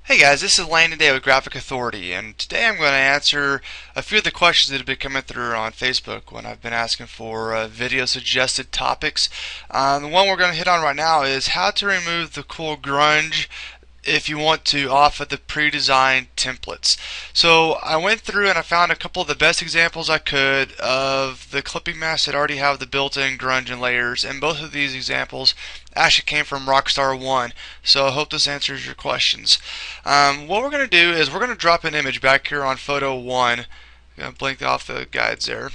Hey guys, this is Landon today with Graphic Authority, and today I'm going to answer a few of the questions that have been coming through on Facebook when I've been asking for video suggested topics. The one we're going to hit on right now is how to remove the cool grunge if you want to off of the pre-designed templates. So I went through and I found a couple of the best examples I could of the clipping masks that already have the built-in grunge and layers, and both of these examples actually came from Rockstar 1, so I hope this answers your questions. What we're going to do is we're going to drop an image back here on photo 1. I'm going to blink off the guides there.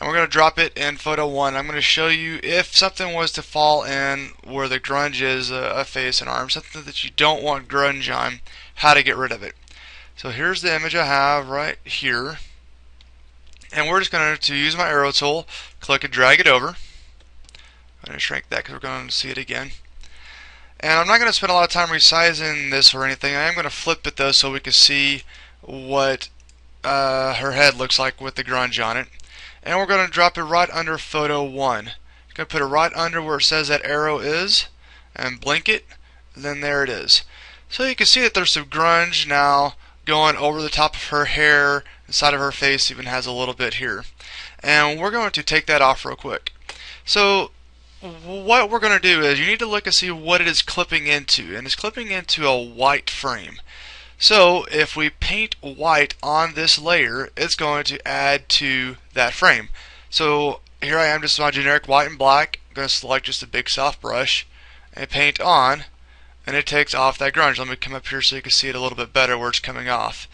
And we're going to drop it in photo 1. I'm going to show you if something was to fall in where the grunge is a face and arm, something that you don't want grunge on, how to get rid of it. So here's the image I have right here. And we're just going to use my arrow tool, click and drag it over. I'm going to shrink that because we're going to see it again. And I'm not going to spend a lot of time resizing this or anything. I am going to flip it though so we can see what her head looks like with the grunge on it. And we're going to drop it right under photo 1. Going to put it right under where it says that arrow is and blink it, then there it is. So you can see that there's some grunge now going over the top of her hair, inside of her face even has a little bit here. And we're going to take that off real quick. So what we're going to do is you need to look and see what it is clipping into, and it's clipping into a white frame. So if we paint white on this layer, it's going to add to that frame. So here I am, just my generic white and black. I'm going to select just a big soft brush and paint on, and it takes off that grunge. Let me come up here so you can see it a little bit better where it's coming off.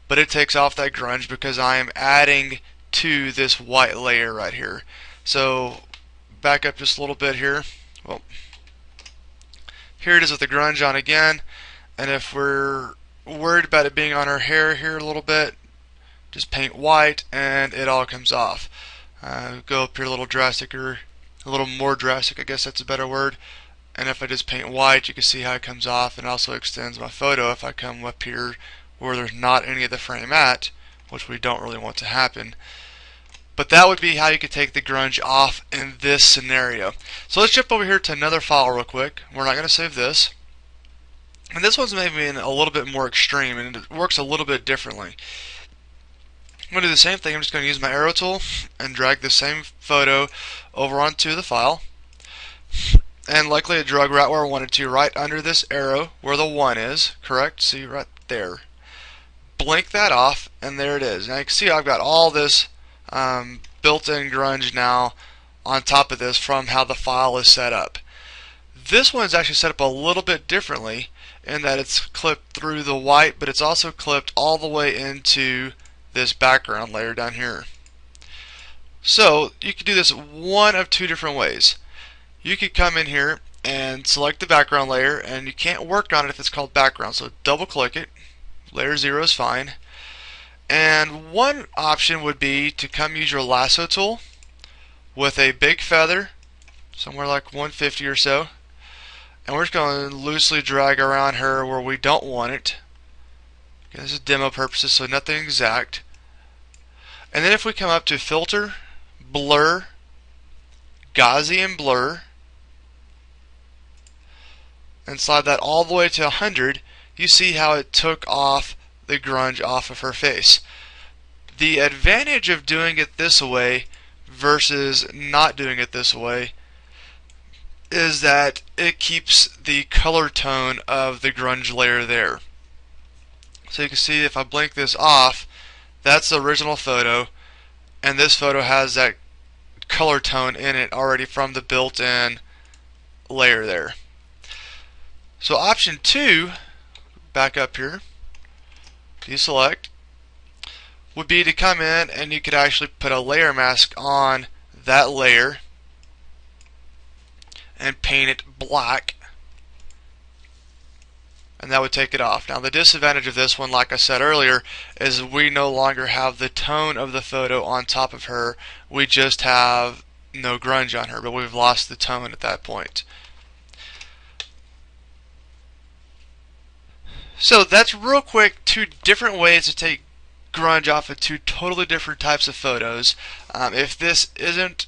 But it takes off that grunge because I am adding to this white layer right here. So back up just a little bit here. Well, here it is with the grunge on again. And if we're worried about it being on her hair here a little bit, just paint white and it all comes off. Go up here a little drastic, or a little more drastic, I guess that's a better word. And if I just paint white, you can see how it comes off, and also extends my photo if I come up here where there's not any of the frame at, which we don't really want to happen. But that would be how you could take the grunge off in this scenario. So let's jump over here to another file real quick. We're not going to save this. And this one's maybe a little bit more extreme, and it works a little bit differently. I'm going to do the same thing. I'm just going to use my arrow tool and drag the same photo over onto the file. And likely it drug right where I wanted to, right under this arrow where the 1 is. Correct? See right there. Blink that off, and there it is. Now you can see I've got all this built-in grunge now on top of this from how the file is set up. This one is actually set up a little bit differently in that it's clipped through the white, but it's also clipped all the way into this background layer down here. So you could do this one of two different ways. You could come in here and select the background layer, and you can't work on it if it's called background, so double click it. Layer 0 is fine. And one option would be to come use your lasso tool with a big feather, somewhere like 150 or so. And we're just going to loosely drag around her where we don't want it. Okay, this is demo purposes, so nothing exact. And then if we come up to Filter, Blur, Gaussian Blur, and slide that all the way to 100, you see how it took off the grunge off of her face. The advantage of doing it this way versus not doing it this way is that it keeps the color tone of the grunge layer there. So you can see if I blink this off, that's the original photo, and this photo has that color tone in it already from the built-in layer there. So option 2, back up here, deselect, would be to come in and you could actually put a layer mask on that layer and paint it black, and that would take it off. Now the disadvantage of this one, like I said earlier, is we no longer have the tone of the photo on top of her. We just have no grunge on her, but we've lost the tone at that point. So that's real quick two different ways to take grunge off of two totally different types of photos. If this isn't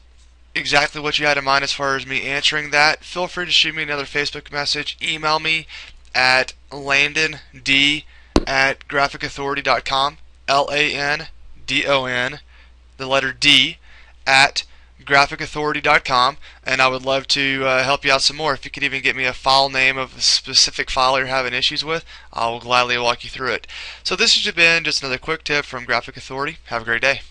exactly what you had in mind as far as me answering that, feel free to shoot me another Facebook message, email me, at landond@graphicauthority.com. LANDON, the letter D, at graphicauthority.com, and I would love to help you out some more. If you could even get me a file name of a specific file you're having issues with, I will gladly walk you through it. So this has been just another quick tip from Graphic Authority. Have a great day.